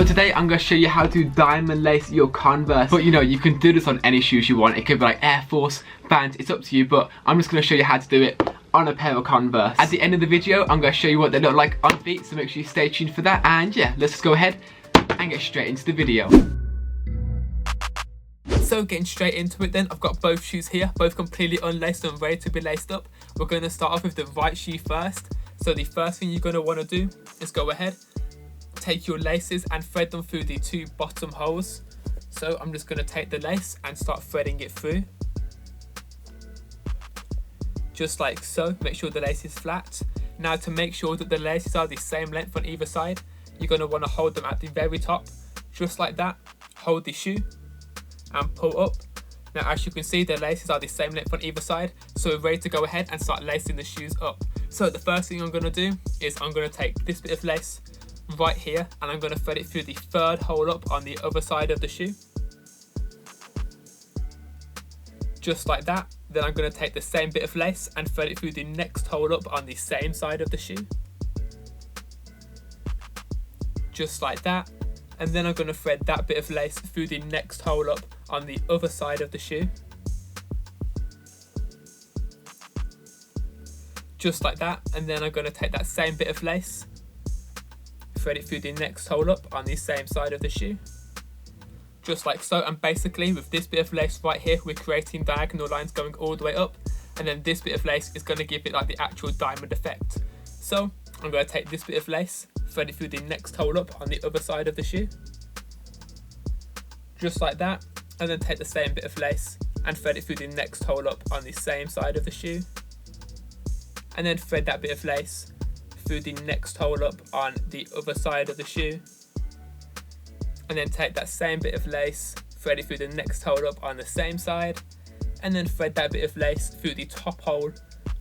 So today I'm going to show you how to diamond lace your Converse. But you know, you can do this on any shoes you want. It could be like Air Force, Vans, it's up to you. But I'm just going to show you how to do it on a pair of Converse. At the end of the video, I'm going to show you what they look like on feet. So make sure you stay tuned for that. And yeah, let's just go ahead and get straight into the video. So getting straight into it then, I've got both shoes here, both completely unlaced and ready to be laced up. We're going to start off with the right shoe first. So the first thing you're going to want to do is go ahead, take your laces and thread them through the two bottom holes. So I'm just going to take the lace and start threading it through. Just like so, make sure the lace is flat. Now to make sure that the laces are the same length on either side, you're going to want to hold them at the very top, just like that. Hold the shoe and pull up. Now as you can see, the laces are the same length on either side, so we're ready to go ahead and start lacing the shoes up. So the first thing I'm going to do is I'm going to take this bit of lace right here and I'm going to thread it through the third hole up on the other side of the shoe. Just like that. Then I'm going to take the same bit of lace and thread it through the next hole up on the same side of the shoe. Just like that. And then I'm going to thread that bit of lace through the next hole up on the other side of the shoe. Just like that. And then I'm going to take that same bit of lace, thread it through the next hole up on the same side of the shoe. Just like so. And basically with this bit of lace right here, we're creating diagonal lines going all the way up. And then this bit of lace is going to give it like the actual diamond effect. So I'm going to take this bit of lace, thread it through the next hole up on the other side of the shoe. Just like that. And then take the same bit of lace and thread it through the next hole up on the same side of the shoe. And then thread that bit of lace through the next hole up on the other side of the shoe. And then take that same bit of lace, thread it through the next hole up on the same side. And then thread that bit of lace through the top hole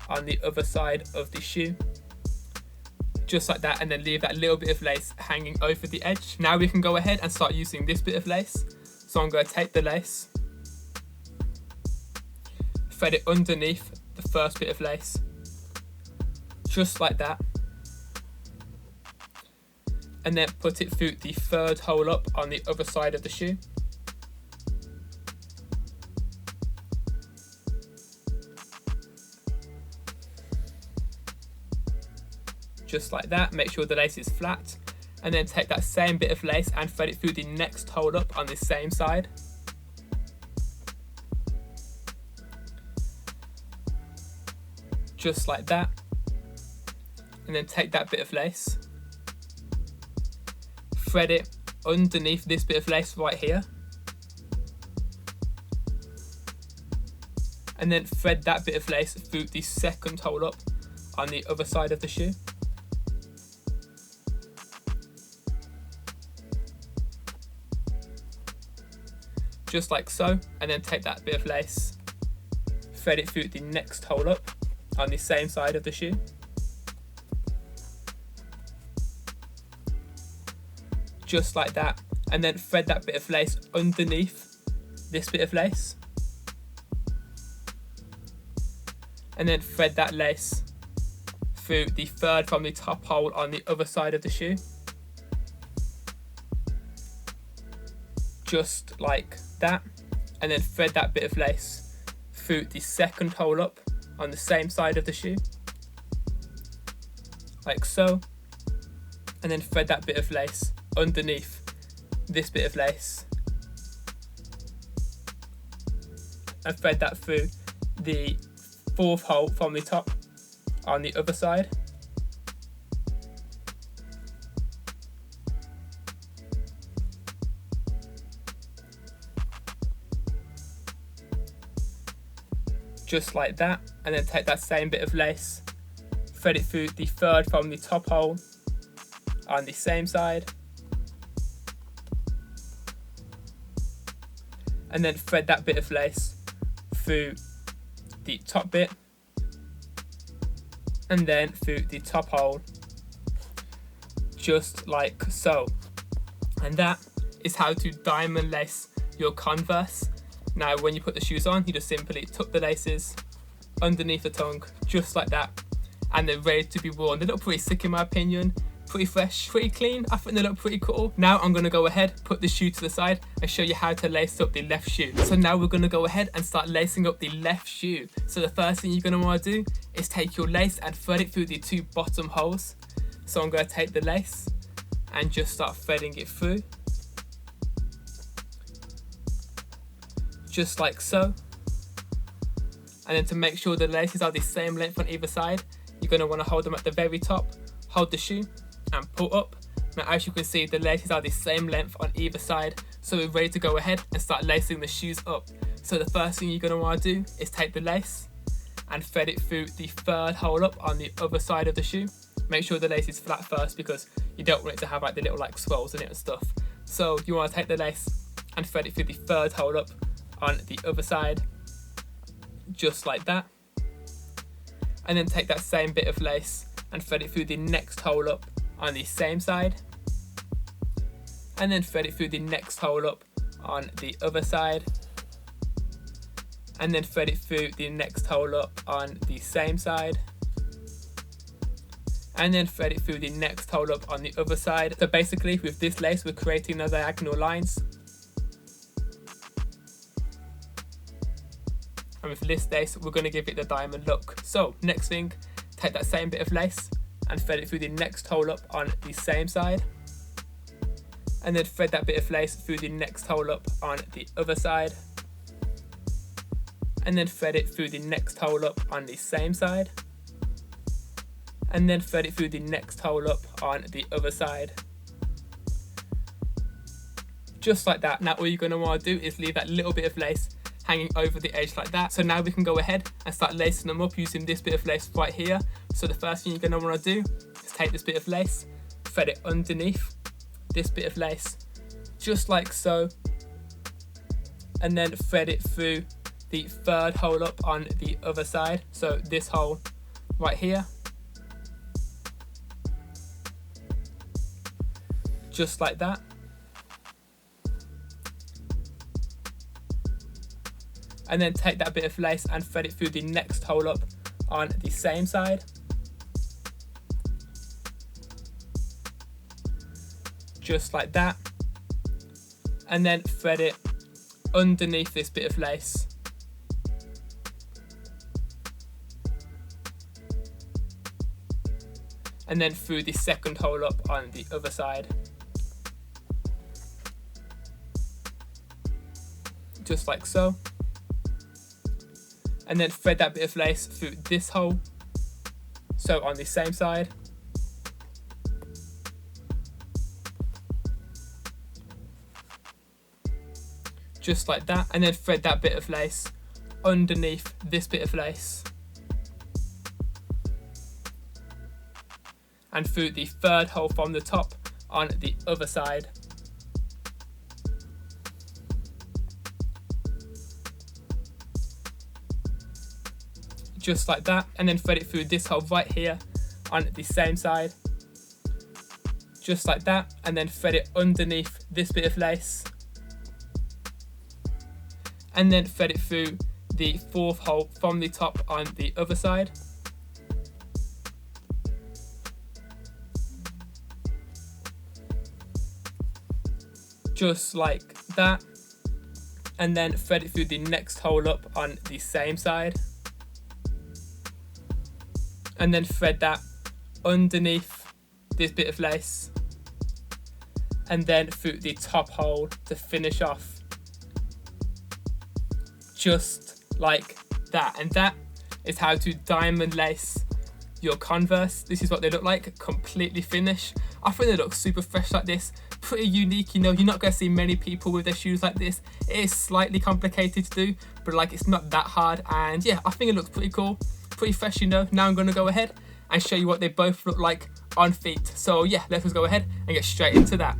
on the other side of the shoe. Just like that, and then leave that little bit of lace hanging over the edge. Now we can go ahead and start using this bit of lace. So I'm going to take the lace, thread it underneath the first bit of lace, just like that, and then put it through the third hole up on the other side of the shoe. Just like that. Make sure the lace is flat, and then take that same bit of lace and thread it through the next hole up on the same side. Just like that. And then take that bit of lace, thread it underneath this bit of lace right here, and then thread that bit of lace through the second hole up on the other side of the shoe. Just like so. And then take that bit of lace, thread it through the next hole up on the same side of the shoe. Just like that. And then thread that bit of lace underneath this bit of lace. And then thread that lace through the third from the top hole on the other side of the shoe. Just like that. And then thread that bit of lace through the second hole up on the same side of the shoe, like so. And then thread that bit of lace underneath this bit of lace and thread that through the fourth hole from the top on the other side. Just like that. And then take that same bit of lace, thread it through the third from the top hole on the same side, and then thread that bit of lace through the top bit and then through the top hole, just like so. And that is how to diamond lace your Converse. Now when you put the shoes on, you just simply tuck the laces underneath the tongue, just like that, and they're ready to be worn. They look pretty sick in my opinion. pretty fresh, pretty clean. I think they look pretty cool. Now I'm gonna go ahead, put the shoe to the side and show you how to lace up the left shoe. So now we're gonna go ahead and start lacing up the left shoe. So the first thing you're gonna wanna do is take your lace and thread it through the 2 bottom holes. So I'm gonna take the lace and just start threading it through. Just like so. And then to make sure the laces are the same length on either side, you're going to want to hold them at the very top, hold the shoe and pull up. Now as you can see, the laces are the same length on either side, so we're ready to go ahead and start lacing the shoes up. So the first thing you're going to want to do is take the lace and thread it through the 3rd hole up on the other side of the shoe. Make sure the lace is flat first because you don't want it to have like the little like swirls in it and stuff. So you want to take the lace and thread it through the 3rd hole up on the other side. Just like that. And then take that same bit of lace and thread it through the next hole up on the same side. And then thread it through the next hole up on the other side. And then thread it through the next hole up on the same side. And then thread it through the next hole up on the other side. So basically with this lace we're creating the diagonal lines. And with this lace, we're going to give it the diamond look. So next thing, take that same bit of lace and thread it through the next hole up on the same side. And then thread that bit of lace through the next hole up on the other side. And then thread it through the next hole up on the same side. And then thread it through the next hole up on the other side. Just like that. Now all you're going to want to do is leave that little bit of lace hanging over the edge like that. So now we can go ahead and start lacing them up using this bit of lace right here. So the first thing you're going to want to do is take this bit of lace, thread it underneath this bit of lace, just like so, and then thread it through the 3rd hole up on the other side. So this hole right here, just like that. And then take that bit of lace and thread it through the next hole up on the same side. Just like that. And then thread it underneath this bit of lace. And then through the 2nd hole up on the other side. Just like so. And then thread that bit of lace through this hole, so on the same side. Just like that, and then thread that bit of lace underneath this bit of lace. And through the 3rd hole from the top on the other side. Just like that, and then thread it through this hole right here on the same side. Just like that, and then thread it underneath this bit of lace. And then thread it through the 4th hole from the top on the other side. Just like that, and then thread it through the next hole up on the same side. And then thread that underneath this bit of lace, and then through the top hole to finish off. Just like that. And that is how to diamond lace your Converse. This is what they look like, completely finished. I think they look super fresh like this, pretty unique. You know, you're not going to see many people with their shoes like this. It is slightly complicated to do, but like it's not that hard. And yeah, I think it looks pretty cool, pretty fresh, you know. Now I'm going to go ahead and show you what they both look like on feet. So yeah, let's just go ahead and get straight into that.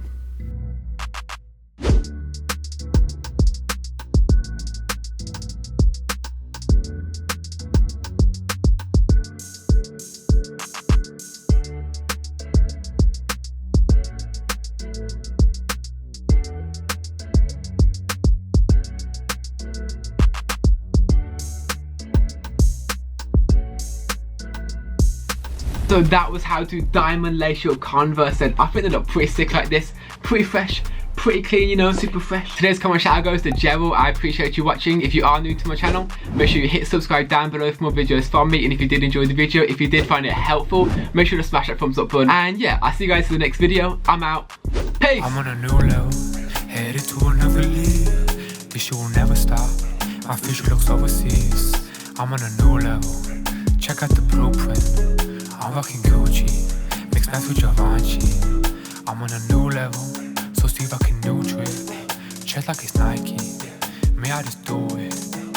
So that was how to diamond lace your Converse, and I think they look pretty sick like this, pretty fresh, pretty clean, you know, super fresh. Today's comment shout out goes to Gerald. I appreciate you watching. If you are new to my channel, make sure you hit subscribe down below for more videos from me, and if you did enjoy the video, if you did find it helpful, make sure to smash that thumbs up button. And yeah, I'll see you guys in the next video. I'm out. Peace. I'm on a new level, headed to another league. This will never stop, my future looks overseas. I'm on a new level, check out the blueprint. I'm rocking Gucci, mixed match with Givenchy. I'm on a new level, so see if I can neutral it. Check like it's Nike, may I just do it.